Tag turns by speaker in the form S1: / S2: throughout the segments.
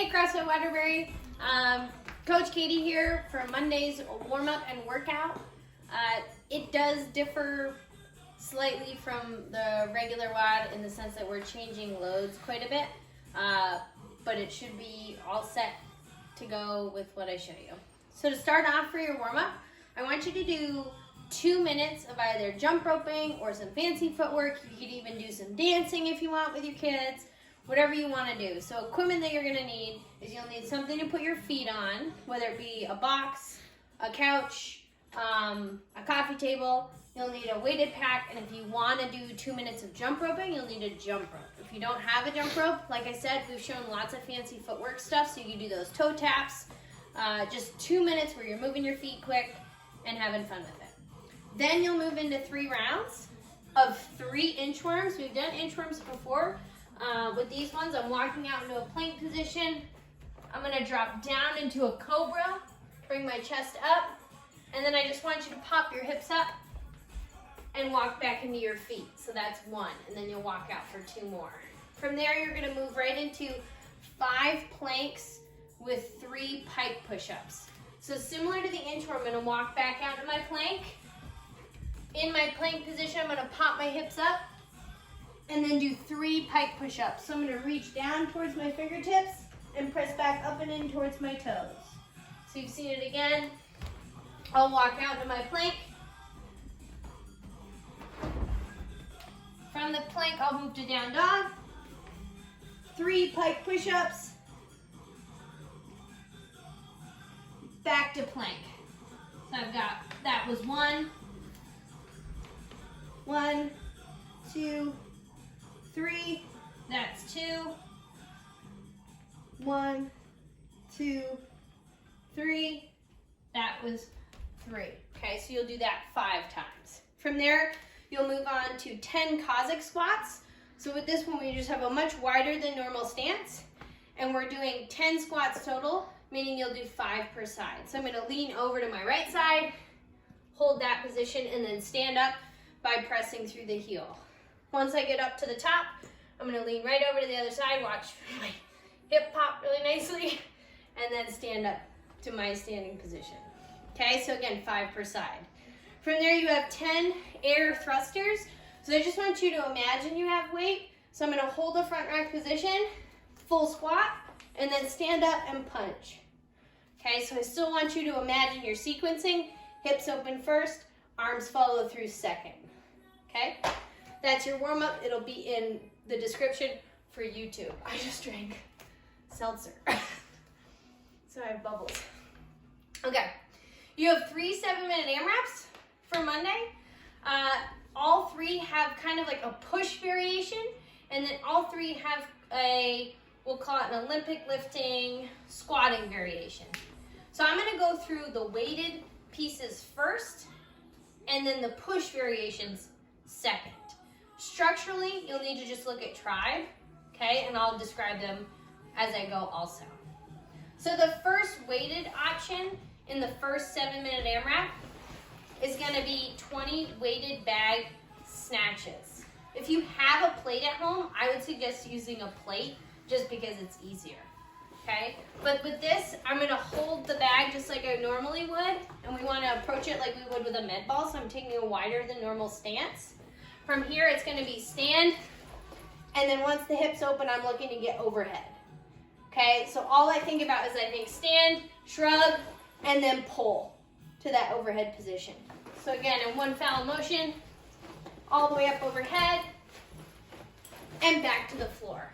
S1: Hey, CrossFit Waterbury. Coach Katie here for Monday's warm-up and workout. It does differ slightly from the regular WOD in the sense that we're changing loads quite a bit, but it should be all set to go with what I show you. So to start off for your warm-up, I want you to do 2 minutes of either jump roping or some fancy footwork. You could even do some dancing if you want with your kids, whatever you want to do. So equipment that you're going to need is you'll need something to put your feet on, whether it be a box, a couch, a coffee table. You'll need a weighted pack, and if you want to do 2 minutes of jump roping, you'll need a jump rope. If you don't have a jump rope, like I said, we've shown lots of fancy footwork stuff, so you can do those toe taps. Just 2 minutes where you're moving your feet quick and having fun with it. Then you'll move into 3 rounds of 3 inchworms. We've done inchworms before. With these ones, I'm walking out into a plank position. I'm going to drop down into a cobra, bring my chest up, and then I just want you to pop your hips up and walk back into your feet. So that's 1, and then you'll walk out for 2 more. From there, you're going to move right into 5 planks with 3 pike push-ups. So similar to the inchworm, I'm going to walk back out to my plank. In my plank position, I'm going to pop my hips up and then do 3 pike push-ups. So I'm going to reach down towards my fingertips and press back up and in towards my toes. So you've seen it again. I'll walk out to my plank. From the plank, I'll move to down dog. 3 pike push-ups. Back to plank. So I've got, that was 1. 1, 2, 3. That's 2. 1, 2, 3. That was 3. Okay, so you'll do that 5 times. From there, you'll move on to 10 Cossack Squats. So with this one, we just have a much wider than normal stance, and we're doing 10 squats total, meaning you'll do 5 per side. So I'm going to lean over to my right side, hold that position, and then stand up by pressing through the heel. Once I get up to the top, I'm going to lean right over to the other side, watch my hip pop really nicely, and then stand up to my standing position. Okay, so again, 5 per side. From there, you have 10 air thrusters. So I just want you to imagine you have weight. So I'm going to hold the front rack position, full squat, and then stand up and punch. Okay, so I still want you to imagine you're sequencing. Hips open first, arms follow through second. Okay, that's your warm-up. It'll be in the description for YouTube. I just drank seltzer, so I have bubbles. Okay, you have 3 7-minute AMRAPs for Monday. All 3 have kind of like a push variation, and then all 3 have a, we'll call it an Olympic lifting squatting variation. So I'm going to go through the weighted pieces first, and then the push variations second. Structurally, you'll need to just look at tribe, okay, and I'll describe them as I go also. So the first weighted option in the first 7-minute AMRAP is going to be 20 weighted bag snatches. If you have a plate at home, I would suggest using a plate just because it's easier. Okay, but with this, I'm going to hold the bag just like I normally would, and we want to approach it like we would with a med ball, so I'm taking a wider than normal stance. From here, it's going to be stand, and then once the hips open, I'm looking to get overhead. Okay, so all I think about is I think stand, shrug, and then pull to that overhead position. So again, in one foul motion, all the way up overhead, and back to the floor.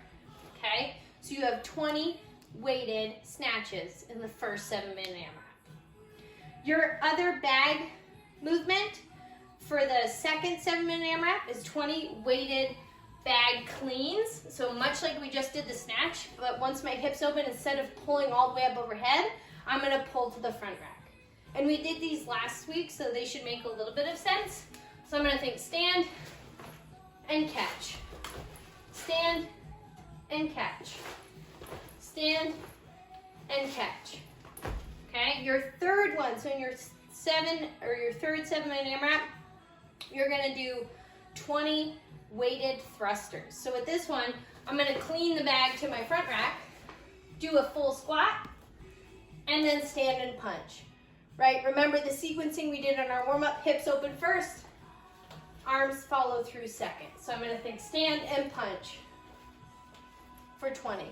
S1: Okay, so you have 20 weighted snatches in the first 7-minute AMRAP. Your other bag movement for the second 7-minute AMRAP is 20 weighted bag cleans. So much like we just did the snatch, but once my hips open, instead of pulling all the way up overhead, I'm going to pull to the front rack. And we did these last week, so they should make a little bit of sense. So I'm going to think stand and catch. Stand and catch. Stand and catch. Okay, your third one, so in your third 7-minute AMRAP, you're going to do 20 weighted thrusters. So with this one, I'm going to clean the bag to my front rack, do a full squat, and then stand and punch, right? Remember the sequencing we did on our warm-up, hips open first, arms follow through second. So I'm gonna think stand and punch for 20,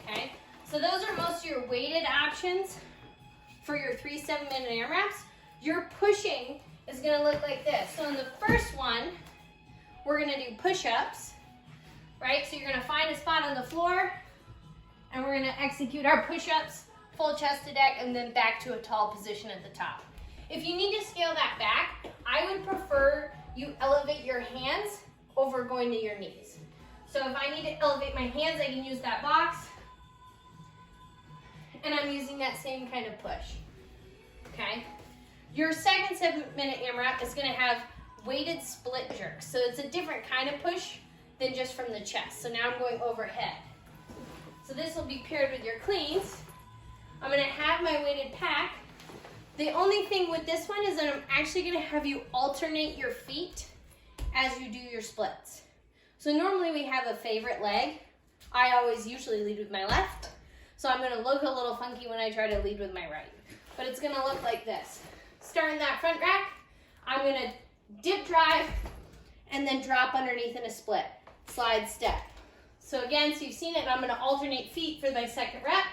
S1: okay? So those are most of your weighted options for your 3 7-minute AMRAPs. Your pushing is gonna look like this. So in the first one, we're gonna do push-ups, right? So you're gonna find a spot on the floor, and we're gonna execute our push-ups, full chest to deck, and then back to a tall position at the top. If you need to scale that back, I would prefer you elevate your hands over going to your knees. So if I need to elevate my hands, I can use that box, and I'm using that same kind of push, okay? Your second 7-minute AMRAP is gonna have weighted split jerks. So it's a different kind of push than just from the chest. So now I'm going overhead. So this will be paired with your cleans. I'm gonna have my weighted pack. The only thing with this one is that I'm actually gonna have you alternate your feet as you do your splits. So normally we have a favorite leg. I always usually lead with my left. So I'm gonna look a little funky when I try to lead with my right. But it's gonna look like this. Starting that front rack, I'm gonna dip drive and then drop underneath in a split. Slide step. So again, so you've seen it, and I'm gonna alternate feet for my second rep.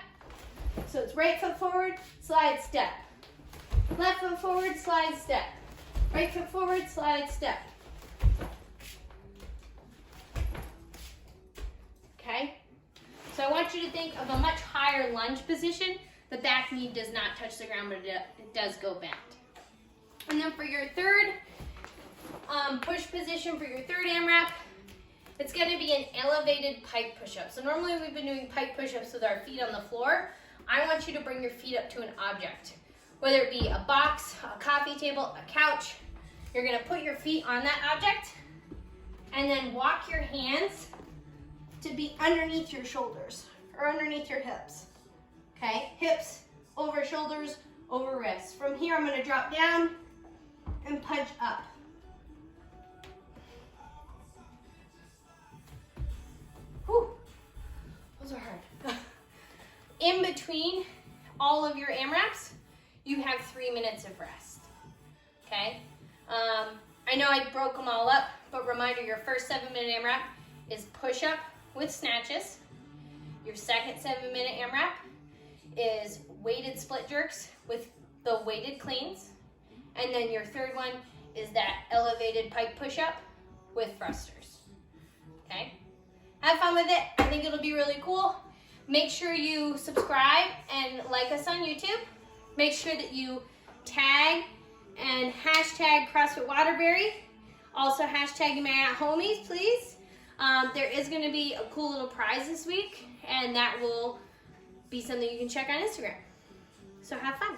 S1: So it's right foot forward, slide step. Left foot forward, slide step. Right foot forward, slide step. Okay? So I want you to think of a much higher lunge position. The back knee does not touch the ground, but it does go bent. And then for your third push position, for your third AMRAP, it's gonna be an elevated pike push-up. So normally we've been doing pike push-ups with our feet on the floor. I want you to bring your feet up to an object, whether it be a box, a coffee table, a couch. You're gonna put your feet on that object and then walk your hands to be underneath your shoulders or underneath your hips, okay? Hips over shoulders, over wrists. From here, I'm gonna drop down and punch up. Whew, those are hard. In between all of your AMRAPs, you have 3 minutes of rest, okay? I know I broke them all up, but reminder, your first 7-minute AMRAP is push-up with snatches. Your second 7-minute AMRAP is weighted split jerks with the weighted cleans. And then your third one is that elevated pike push-up with thrusters, okay? Have fun with it. I think it'll be really cool. Make sure you subscribe and like us on YouTube. Make sure that you tag and hashtag CrossFit Waterbury. Also hashtag my at homies, please. There is going to be a cool little prize this week, and that will be something you can check on Instagram. So have fun.